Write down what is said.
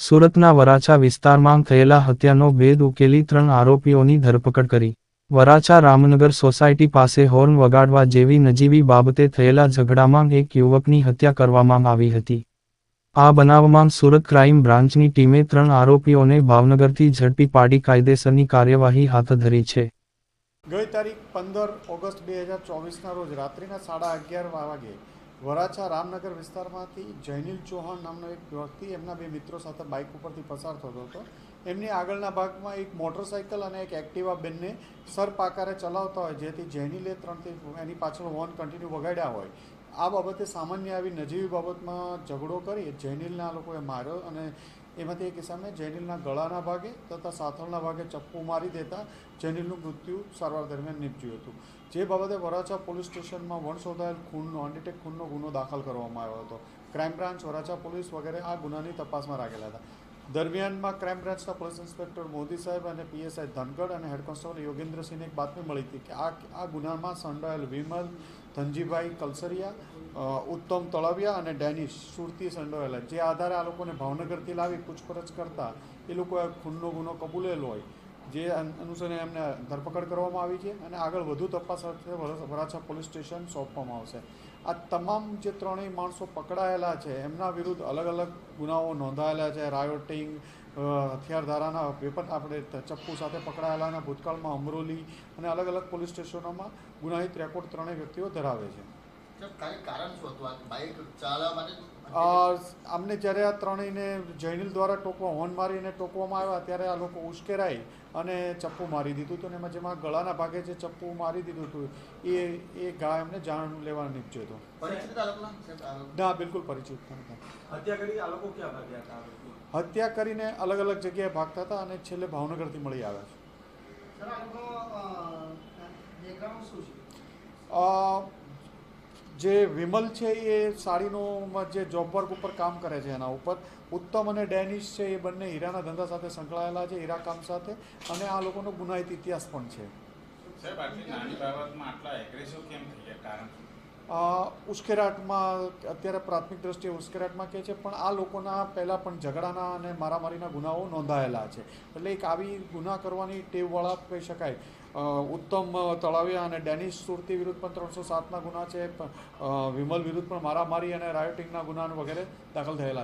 સુરતના વરાછા વિસ્તારમાં થયેલા હત્યાનો ભેદ ઉકેલી 3 આરોપીઓની ધરપકડ કરી. વરાછા રામનગર સોસાયટી પાસે હોર્ન વગાડવા જેવી નજીવી બાબતે થયેલા ઝઘડામાં એક યુવકની હત્યા કરવામાં આવી હતી. આ બનાવમાં સુરત ક્રાઇમ બ્રાન્ચની ટીમે 3 આરોપીઓને ભાવનગરથી ઝડપી પાડી કાયદેસરની કાર્યવાહી હાથ ધરી છે. ગઈ તારીખ 15 ઓગસ્ટ 2024ના રોજ રાત્રિના 11:30 વાગે વરાછા રામનગર વિસ્તારમાંથી જૈનિલ ચૌહાણ નામનો એક વ્યક્તિ એમના 2 મિત્રો સાથે બાઇક ઉપરથી પસાર થતો હતો. એમની આગળના ભાગમાં એક મોટરસાઇકલ અને એક એક્ટિવા બેનને સરપાકારે ચલાવતા હોય, જેથી જૈનિલે 3થી એની પાછળ હોર્ન કન્ટિન્યુ વગાડ્યા હોય. આ બાબતે સામાન્ય આવી નજીવી બાબતમાં ઝઘડો કરી જૈનિલના લોકોએ માર્યો અને એમાંથી એક કિસ્સામાં જૈનિલના ગળાના ભાગે તથા સાથળના ભાગે ચપ્પુ મારી દેતા જૈનિલનું મૃત્યુ સારવાર દરમિયાન નીપજ્યું હતું. જે બાબતે વરાછા પોલીસ સ્ટેશનમાં વણશોધાયેલ ખૂનનો અનડિટેક્ટ ખૂનનો ગુનો દાખલ કરવામાં આવ્યો હતો. ક્રાઇમ બ્રાન્ચ, વરાછા પોલીસ વગેરે આ ગુનાની તપાસમાં રાખેલા હતા. દરમિયાનમાં ક્રાઇમ બ્રાન્ચના પોલીસ ઇન્સ્પેક્ટર મોદી સાહેબ અને પીએસઆઈ ધનગઢ અને હેડ કોન્સ્ટેબલ યોગેન્દ્રસિંહને એક બાતમી મળી હતી કે આ ગુનામાં સંડોવાયેલ વિમલ, ધનજીભાઈ કલસરિયા, ઉત્તમ તળવિયા અને ડેનિશ સુરતી સંડોવાયેલા. જે આધારે આ લોકોને ભાવનગરથી લાવી પૂછપરછ કરતા એ લોકોએ ખૂનનો ગુનો કબૂલેલો હોય, જે અનુસંધાને એમને ધરપકડ કરવામાં આવી છે અને આગળ વધુ તપાસ અર્થે વરાછા પોલીસ સ્ટેશન સોંપવામાં આવશે. આ તમામ જે 3 માણસો પકડાયેલા છે એમના વિરુદ્ધ અલગ અલગ ગુનાઓ નોંધાયેલા છે. રાયોટિંગ, હથિયાર ધારાના વેપન, આપણે ચપ્પુ સાથે પકડાયેલાના ભૂતકાળમાં અમરોલી અને અલગ અલગ પોલીસ સ્ટેશનોમાં ગુનાહિત રેકોર્ડ 3 વ્યક્તિઓ ધરાવે છે. અમને જ્યારે આ 3ને જૈનિલ દ્વારા હોર્ન મારીને ટોકવામાં આવ્યા ત્યારે આ લોકો ઉશ્કેરાઈ અને ચપ્પુ મારી દીધું હતું. અને જેમાં ગળાના ભાગે જે ચપ્પુ મારી દીધું હતું એ ઘા એમને જાણ લેવા નીપજ્યો હતો. ના, બિલકુલ પરિચિત નથી. હત્યા કરીને અલગ અલગ જગ્યાએ ભાગતા હતા અને છેલ્લે ભાવનગરથી મળી આવ્યા છે. જે વિમલ છે એ સાડીનો જે જોબ વર્ક ઉપર કામ કરે છે એના ઉપર. ઉત્તમ અને ડેનિશ છે એ બંને હીરાના ધંધા સાથે સંકળાયેલા છે, હીરા કામ સાથે, અને આ લોકોનો ગુનાહિત ઇતિહાસ પણ છે. ઉશ્કેરાટમાં અત્યારે પ્રાથમિક દ્રષ્ટિએ ઉશ્કેરાટમાં કહે છે, પણ આ લોકોના પહેલાં પણ ઝઘડાના અને મારામારીના ગુનાઓ નોંધાયેલા છે. એટલે એક આવી ગુના કરવાની ટેવવાળા કહી શકાય. ઉત્તમ તળાવિયા અને ડેનિશ સુરતી વિરુદ્ધ પણ 307ના ગુના છે. વિમલ વિરુદ્ધ પણ મારામારી અને રાયોટિંગના ગુના વગેરે દાખલ થયેલા છે.